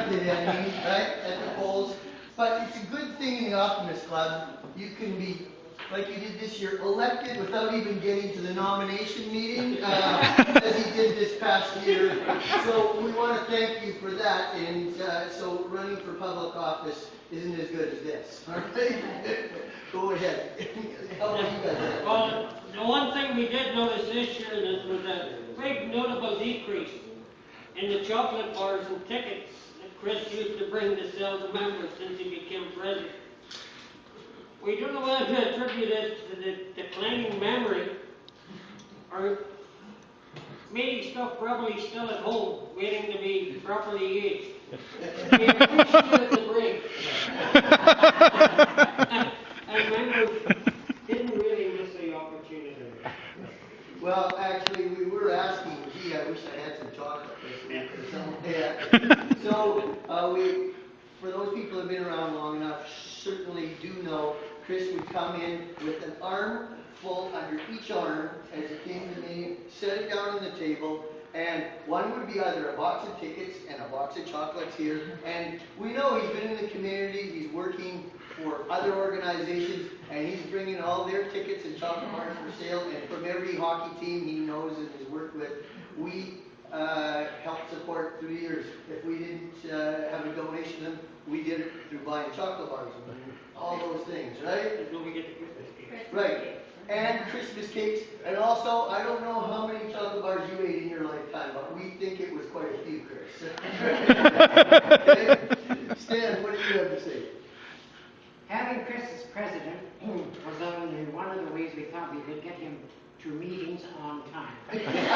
elected any, right, at the polls. But it's a good thing in the Optimist Club. You can be, like you did this year, elected without even getting to the nomination meeting, as he did this past year. So we want to thank you for that. And so running for public office isn't as good as this. All right? Go ahead. How about you guys? Well, the one thing we did notice this year that was a big notable decrease in the chocolate bars and tickets that Kris used to bring to sell to members since he became president. We don't know whether to attribute it to the declining memory or maybe stuff probably still at home waiting to be properly aged. We appreciate the break. And members didn't really miss the opportunity. Well, actually, we were asking, gee, I wish I had some chocolate this week or something. Yeah. So, for those people who have been around long enough, certainly do know Kris would come in with an arm full under each arm as he came to me, set it down on the table, and one would be either a box of tickets and a box of chocolates here. And we know he's been in the community, he's working for other organizations, and he's bringing all their tickets and chocolate bars for sale. And from every hockey team he knows and has worked with, we helped support through the years. If we didn't have a donation to them, we did it through buying chocolate bars and all those things, right? Until we get the Christmas cake. Right. And Christmas cakes. And also, I don't know how many chocolate bars you ate in your lifetime, but we think it was quite a few, Kris. Okay? Stan, what do you have to say? Having Kris as president was only one of the ways we thought we could get him to meetings on time. He failed.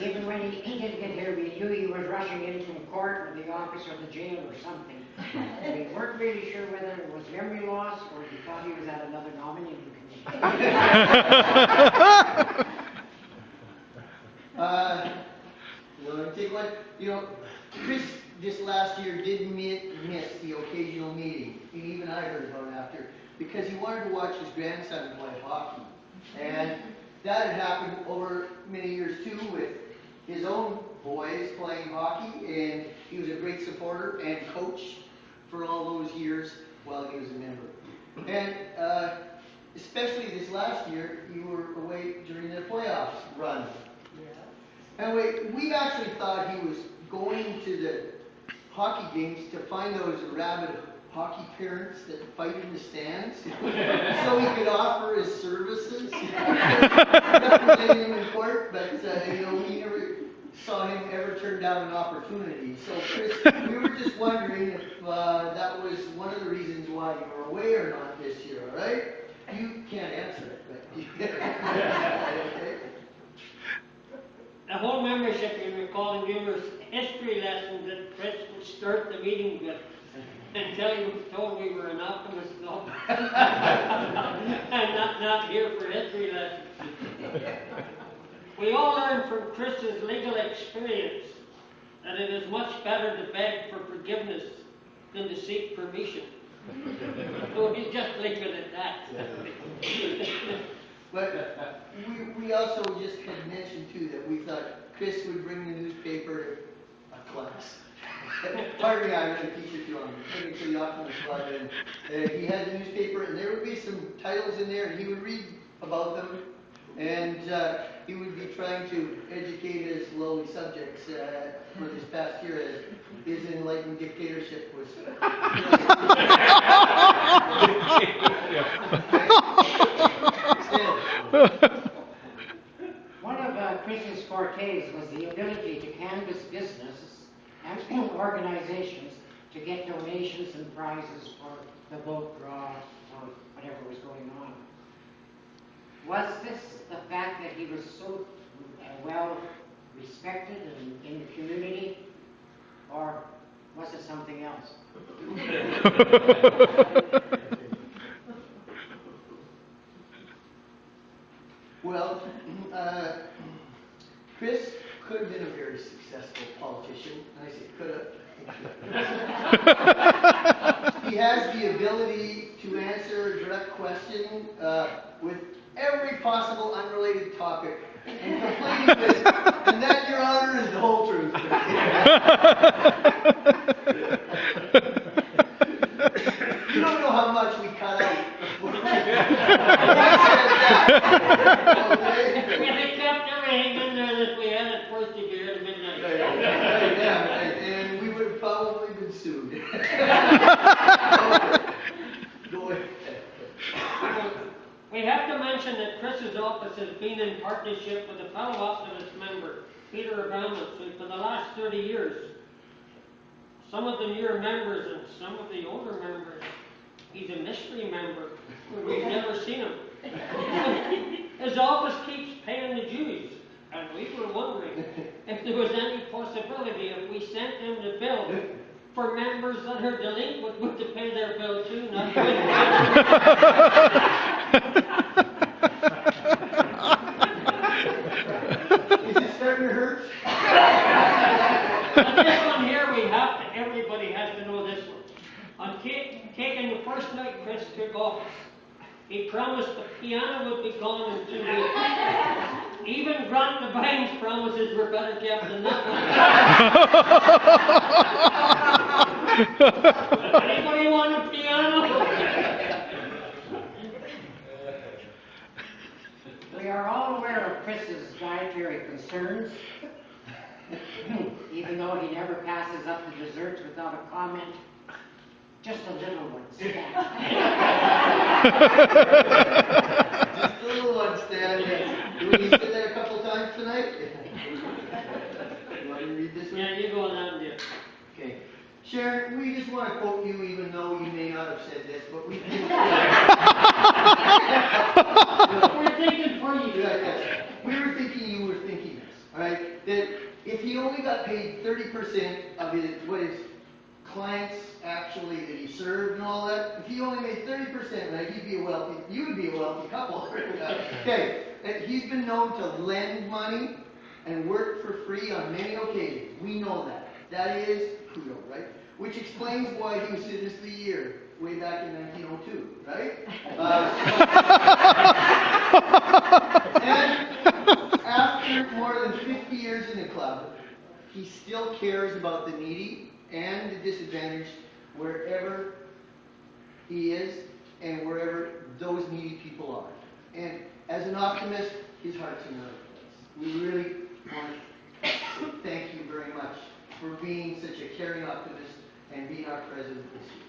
Even when he didn't get here, we knew he was rushing in from court or the office or the jail or something. We weren't really sure whether it was memory loss or we thought he was at another nominating committee. Take one. You know, Kris this last year did miss the occasional meeting, and even I heard about it after, because he wanted to watch his grandson play hockey. And that had happened over many years too with his own boys playing hockey, and he was a great supporter and coach for all those years while he was a member. And especially this last year, you were away during the playoffs run. And we actually thought he was going to the hockey games to find those rabid hockey parents that fight in the stands so he could offer his services. Representing him in court, but we never saw him ever turn down an opportunity. So Kris, we were just wondering if that was one of the reasons why you were away or not this year, all right? You can't answer it, but okay. The whole membership can recall numerous history lessons that Kris would start the meeting with until he was told we were an Optimist club and not here for history lessons. We all learned from Kris's legal experience that it is much better to beg for forgiveness than to seek permission. So we just leave it at that. But we also just had mentioned too that we thought Kris would bring the newspaper to a class. Pardon me, I read a t-shirt to him, bring it to the Optimist Club, and he had the newspaper, and there would be some titles in there, and he would read about them, and he would be trying to educate his lowly subjects for this past year as his enlightened dictatorship was. One of Kris's fortes was the ability to canvass businesses and organizations to get donations and prizes for the boat draw or whatever was going on. Was this the fact that he was so well respected in the community, or was it something else? Well, Kris could have been a very successful politician, and I say could have. He has the ability to answer a direct question with every possible unrelated topic, and complaining with, and that, Your Honor, is the whole truth. You don't know how much we cut out. We kept everything in there that we had at first if you heard midnight. Yeah, and we would have probably been sued. Go ahead. We have to mention that Kris's office has been in partnership with a fellow Optimist member, Peter Eggum, for the last 30 years. Some of the newer members and some of the older members, he's a mystery member. We've never seen him. His office keeps paying the dues, and we were wondering if there was any possibility if we sent him the bill for members that are delinquent would to pay their bill too, not Is it starting to hurt? But this one here, everybody has to know this one. On taking the first night Kris took office, he promised the piano would be gone in 2 weeks. Even Grant Devine's promises were better kept than that one. Anybody want a piano? We are all aware of Kris's dietary concerns, even though he never passes up the desserts without a comment. Just a little one, Stan. Just a little one, Stan, yes. Do we say that a couple times tonight? You want me to read this one? Yeah, you go on down there. Okay. Sharon, we just want to quote you, even though you may not have said this, but we think... We're thinking for you. Yes. We were thinking you were thinking this, all right? That if he only got paid 30% of what his clients actually that he served and all that, if he only made 30%, right, you would be a wealthy couple. Okay, and he's been known to lend money and work for free on many occasions. We know that. That is kudo, right? Which explains why he was Citizen of the Year way back in 1902, right? And after more than 50 years in the club, he still cares about the needy and the disadvantaged wherever he is and wherever those needy people are. And as an optimist, his heart's in the right place. We really want to thank you very much for being such a caring optimist and being our president this year.